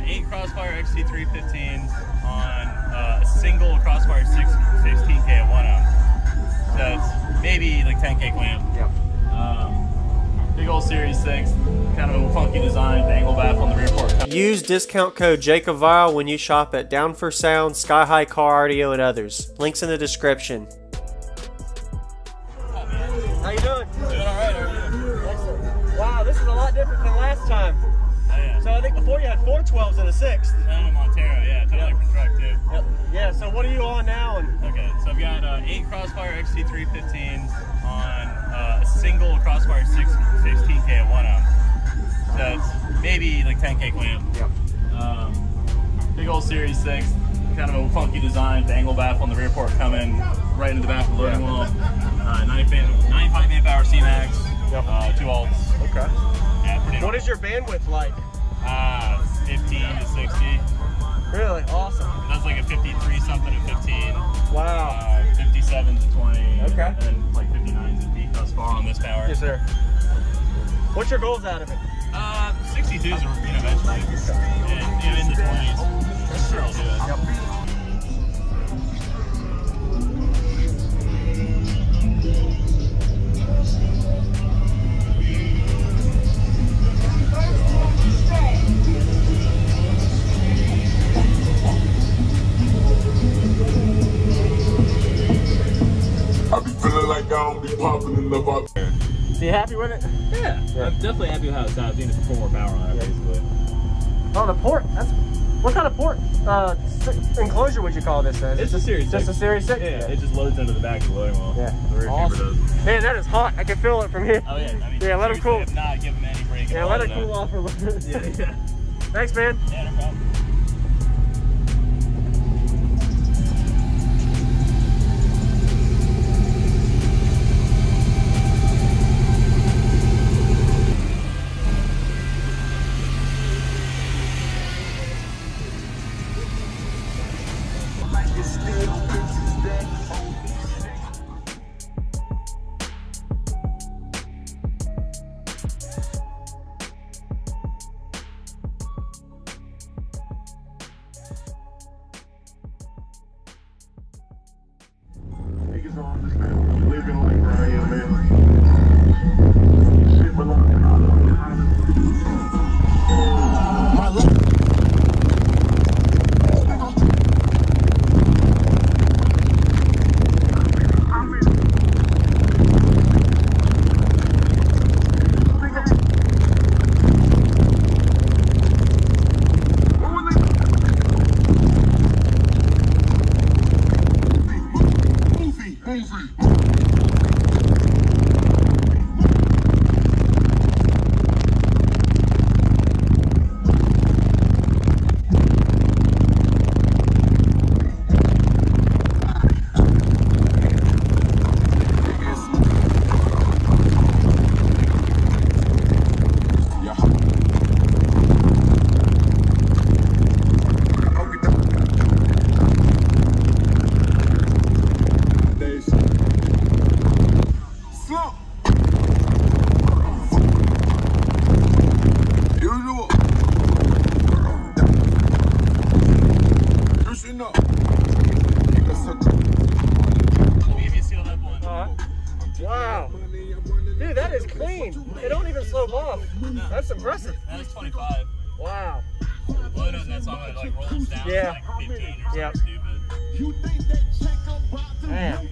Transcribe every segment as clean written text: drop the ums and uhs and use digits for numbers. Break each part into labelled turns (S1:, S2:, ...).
S1: 8 Crossfire XT315s on a single Crossfire 16K at 1 ohm. So it's maybe like 10K clamp.
S2: Yep.
S1: Big old Series 6, kind of a funky design, angle baff on the rear port.
S3: Use discount code JACOBVILE when you shop at Down for Sound, Sky High Car Audio, and others. Links in the description.
S2: How you doing?
S1: Doing alright, how are you?
S2: Excellent. Wow, this is a lot different than last time.
S1: Oh yeah.
S2: So I think before you had 412s and a 6th.
S1: I'm in Montero, yeah, totally different truck too.
S2: Yep. Yeah, so what are you on now?
S1: Okay, so I've got 8 Crossfire XT315s on a single Crossfire 16K at 1 ohm. So it's maybe like 10K clamp.
S2: Yep.
S1: Big old Series 6, kind of a funky design, angle baff on the rear port coming right into the back of the loading wall. 95 amp hour C-Max,
S2: Yep.
S1: 2 alts.
S2: Okay.
S1: Yeah, pretty
S2: What is your bandwidth like?
S1: 15 to 60.
S2: Really? Awesome.
S1: That's like a 53 something to 15.
S2: Wow.
S1: 57 to 20.
S2: Okay.
S1: And like 59s at peak thus far on this power.
S2: Yes, sir. What's your goals out of it?
S1: 62s are, eventually. Yeah, in the 20s. Sure, I'll do it.
S2: Yep.
S4: I be feeling like I don't be popping enough out there.
S2: So you happy with it?
S1: Yeah, I'm definitely happy with how it sounds. Even if it's 4 more power on it, basically.
S2: Oh, the port. That's what kind of port enclosure would you call this?
S1: It's a Series 6.
S2: Just a Series 6?
S1: Yeah, it just loads into the back of the loading wall.
S2: Yeah.
S1: The rear camber does.
S2: Man, that is hot. I can feel it from here.
S1: Oh yeah, I mean,
S2: Yeah, let 'em cool.
S1: If not, give them any break.
S2: Yeah, let it cool off for a little bit.
S1: Yeah.
S2: Thanks, man.
S1: Yeah, no problem.
S4: Niggas don't understand. Living like where I am, man. Shit belong to my life.
S2: Wow. Dude, that is clean. It don't even slope off.
S1: No.
S2: That's impressive.
S1: That is 25.
S2: Wow.
S1: Load on that song when it like rolls down
S2: Yeah.
S1: to like 15 or
S2: Yep.
S1: something stupid.
S2: Damn.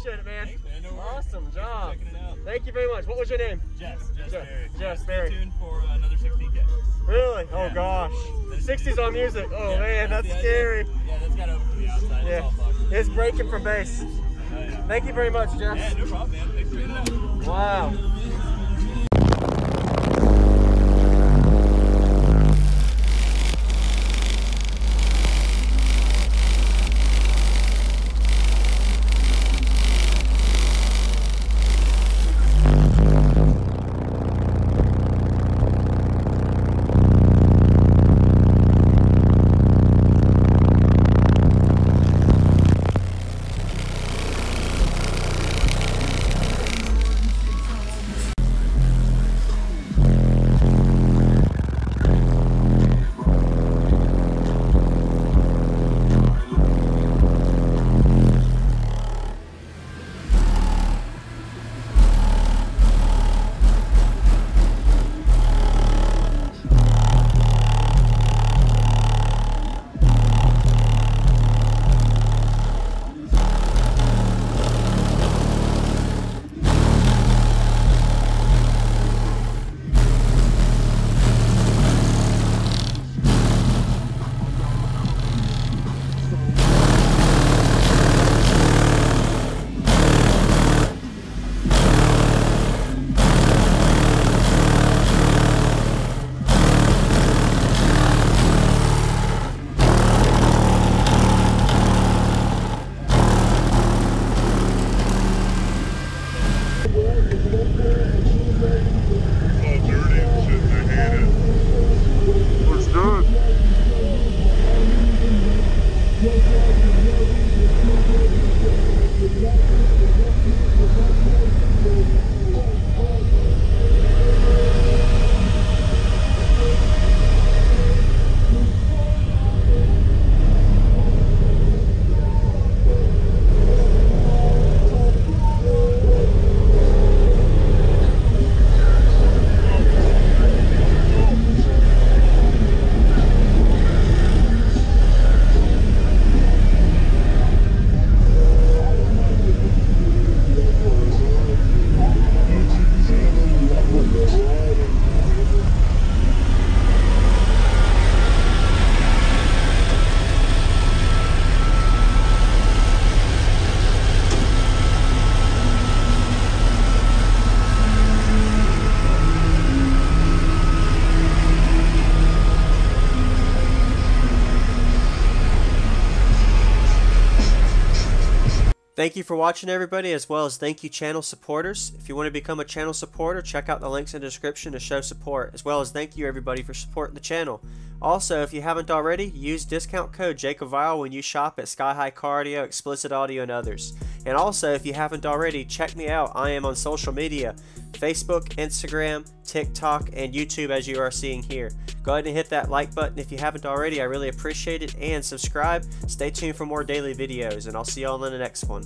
S2: appreciate it, man.
S1: Thanks, man. No worries.
S2: Awesome job.
S1: Checking it out.
S2: Thank you very much. What was your name?
S1: Jess Berry.
S2: Jess
S1: Stay
S2: Berry.
S1: tuned for another 16K.
S2: Really? Oh
S1: Yeah.
S2: gosh. 60s on music. Oh
S1: Yeah,
S2: man, that's
S1: the
S2: scary.
S1: idea. Yeah, that's got open to the outside.
S2: Yeah.
S1: It's all fucked.
S2: It's breaking for bass.
S1: Oh, yeah.
S2: Thank you very much, Jess.
S1: Yeah, no problem, man. Thanks for checking it out.
S2: Wow.
S3: Thank you for watching, everybody, as well as thank you channel supporters. If you want to become a channel supporter, check out the links in the description to show support, as well as thank you everybody for supporting the channel. Also, if you haven't already, use discount code JACOBVILE when you shop at Sky High Car Audio, Explicit Audio, and others. And also, if you haven't already, check me out. I am on social media, Facebook, Instagram, TikTok, and YouTube, as you are seeing here. Go ahead and hit that like button if you haven't already. I really appreciate it. And subscribe. Stay tuned for more daily videos, and I'll see y'all in the next one.